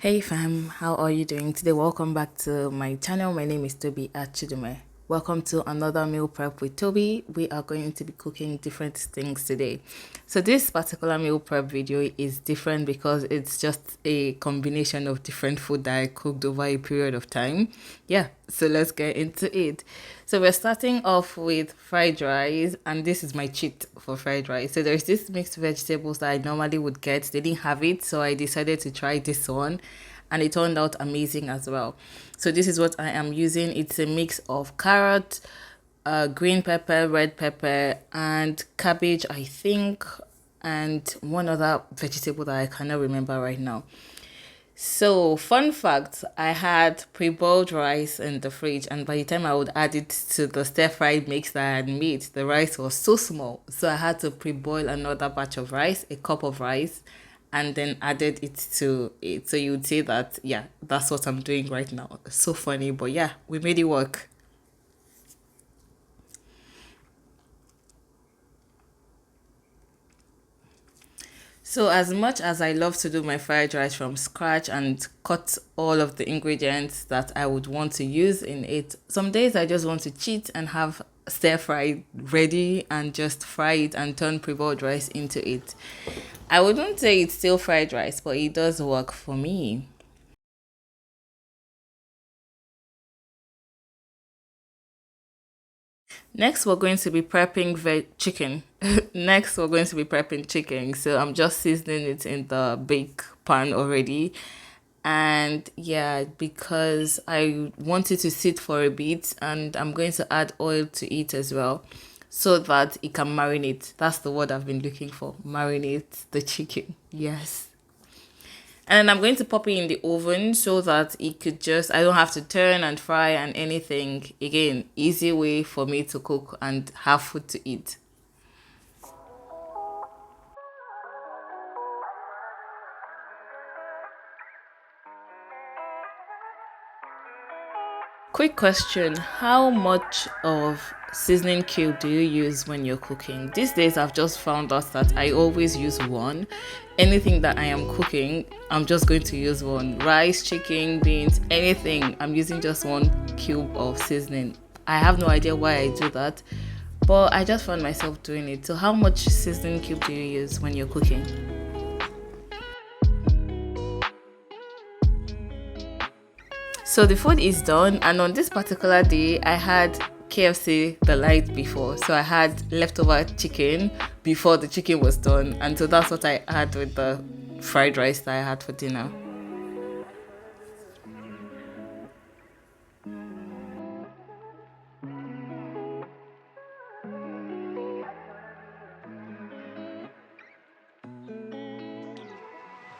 Hey fam, how are you doing today? Welcome back to my channel. My name is Tobi Achudume. Welcome to another meal prep with Tobi. We are going to be cooking different things today. So this particular meal prep video is different because it's just a combination of different food that I cooked over a period of time. Yeah, so let's get into it. So we're starting off with fried rice, and this is my cheat for fried rice. So there's this mixed vegetables that I normally would get. They didn't have it, so I decided to try this one, and it turned out amazing as well. So this is what I am using. It's a mix of carrot, green pepper, red pepper, and cabbage, I think, and one other vegetable that I cannot remember right now. So, fun fact, I had pre-boiled rice in the fridge, and by the time I would add it to the stir-fried mix that I had made, the rice was so small. So I had to pre-boil another batch of rice, a cup of rice, and then added it to it. So you would say that, yeah, that's what I'm doing right now. So funny, but yeah, we made it work. So as much as I love to do my fried rice from scratch and cut all of the ingredients that I would want to use in it, some days I just want to cheat and have stir fry ready and just fry it and turn pre-boiled rice into it. I wouldn't say it's still fried rice, but it does work for me. Next, we're going to be prepping chicken. Next, we're going to be prepping chicken. So I'm just seasoning it in the bake pan already. And yeah, because I want it to sit for a bit, and I'm going to add oil to it as well so that it can marinate. That's the word I've been looking for. Marinate the chicken. Yes. And I'm going to pop it in the oven so that it could just, I don't have to turn and fry and anything. Again, easy way for me to cook and have food to eat. Quick question, how much of seasoning cube do you use when you're cooking? These days I've just found out that I always use one. Anything that I am cooking, I'm just going to use one. Rice, chicken, beans, anything, I'm using just one cube of seasoning. I have no idea why I do that, but I just found myself doing it. So how much seasoning cube do you use when you're cooking? So the food is done, and on this particular day, I had KFC the night before. So I had leftover chicken before the chicken was done, and so that's what I had with the fried rice that I had for dinner.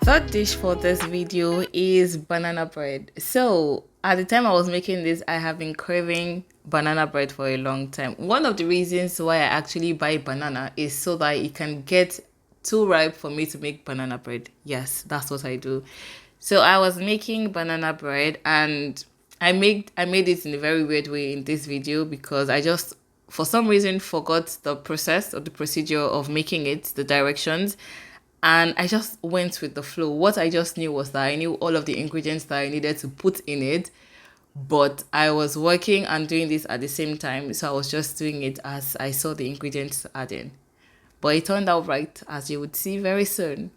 Third dish for this video is banana bread. So at the time I was making this, I have been craving banana bread for a long time. One of the reasons why I actually buy banana is so that it can get too ripe for me to make banana bread. Yes, that's what I do. So I was making banana bread, and I made it in a very weird way in this video because I just for some reason forgot the process or the procedure of making it, the directions, and I just went with the flow. What I just knew was that I knew all of the ingredients that I needed to put in it, but I was working and doing this at the same time, so I was just doing it as I saw the ingredients add in. But it turned out right, as you would see very soon.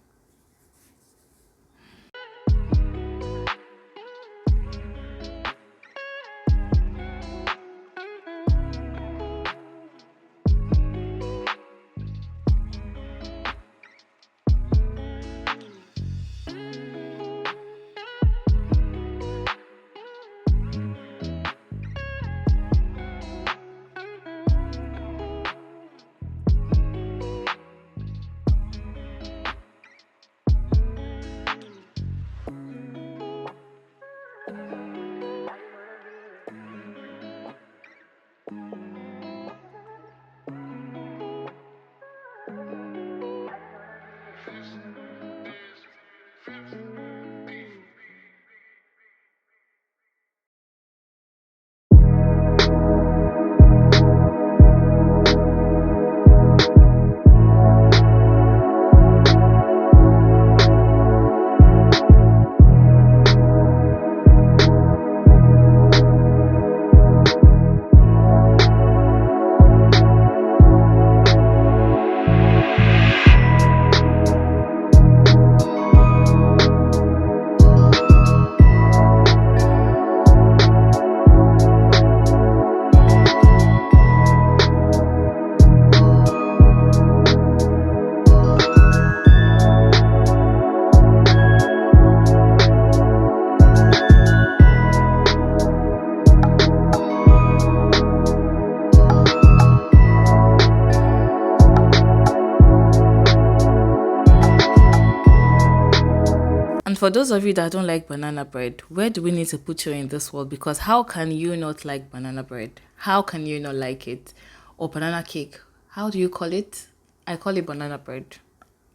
And for those of you that don't like banana bread, where do we need to put you in this world? Because how can you not like banana bread? How can you not like it? Or banana cake? How do you call it? I call it banana bread.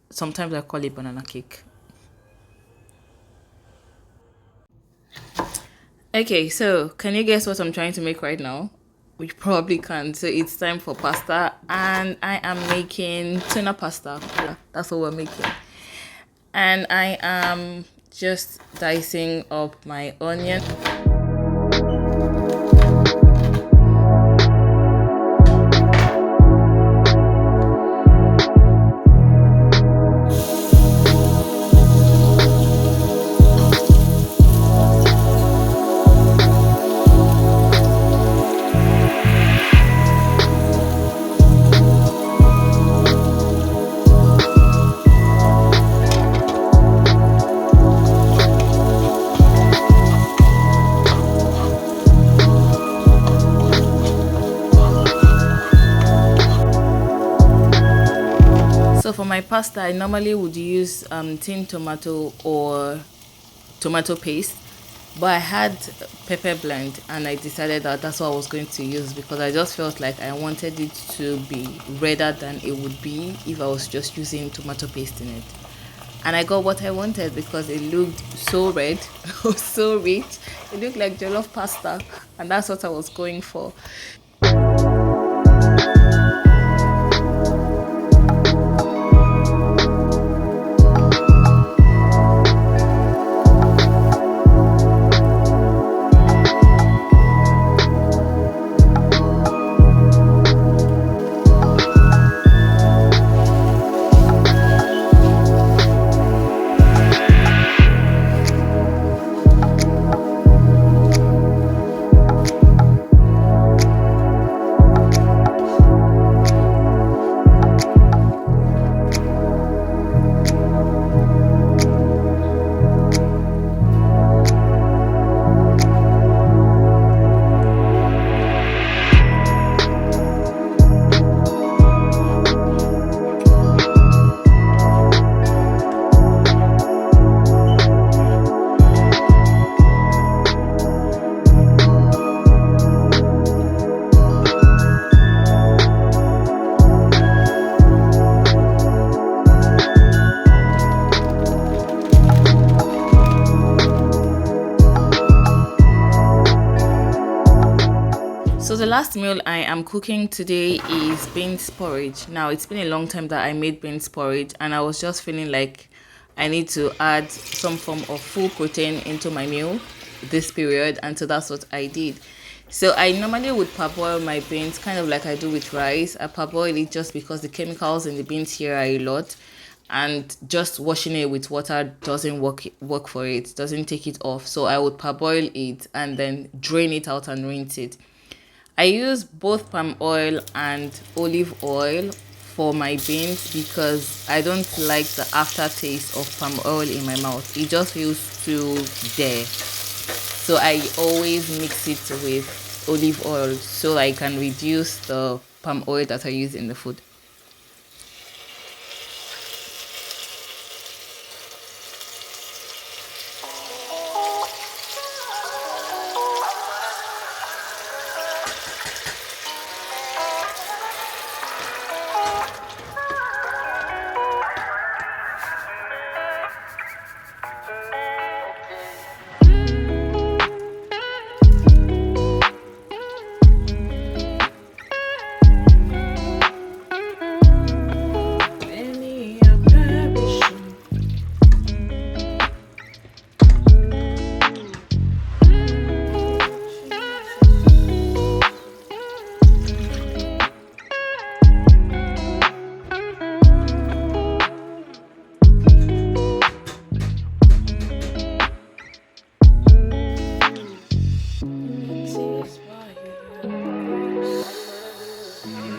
Sometimes I call it banana cake. Okay, so can you guess what I'm trying to make right now? We probably can't. So it's time for pasta, and I am making tuna pasta. Yeah, that's what we're making. And I am just dicing up my onion. So for my pasta, I normally would use tin tomato or tomato paste, but I had pepper blend and I decided that that's what I was going to use because I just felt like I wanted it to be redder than it would be if I was just using tomato paste in it. And I got what I wanted because it looked so red, so rich. It looked like jollof pasta, and that's what I was going for. So the last meal I am cooking today is beans porridge. Now it's been a long time that I made beans porridge and I was just feeling like I need to add some form of full protein into my meal this period, and so that's what I did. So I normally would parboil my beans kind of like I do with rice. I parboil it just because the chemicals in the beans here are a lot, and just washing it with water doesn't work for it, doesn't take it off. So I would parboil it and then drain it out and rinse it. I use both palm oil and olive oil for my beans because I don't like the aftertaste of palm oil in my mouth. It just feels too there. So I always mix it with olive oil so I can reduce the palm oil that I use in the food.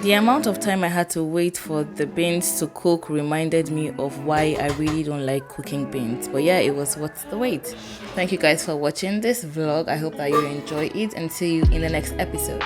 The amount of time I had to wait for the beans to cook reminded me of why I really don't like cooking beans. But yeah, it was worth the wait. Thank you guys for watching this vlog. I hope that you enjoy it and see you in the next episode.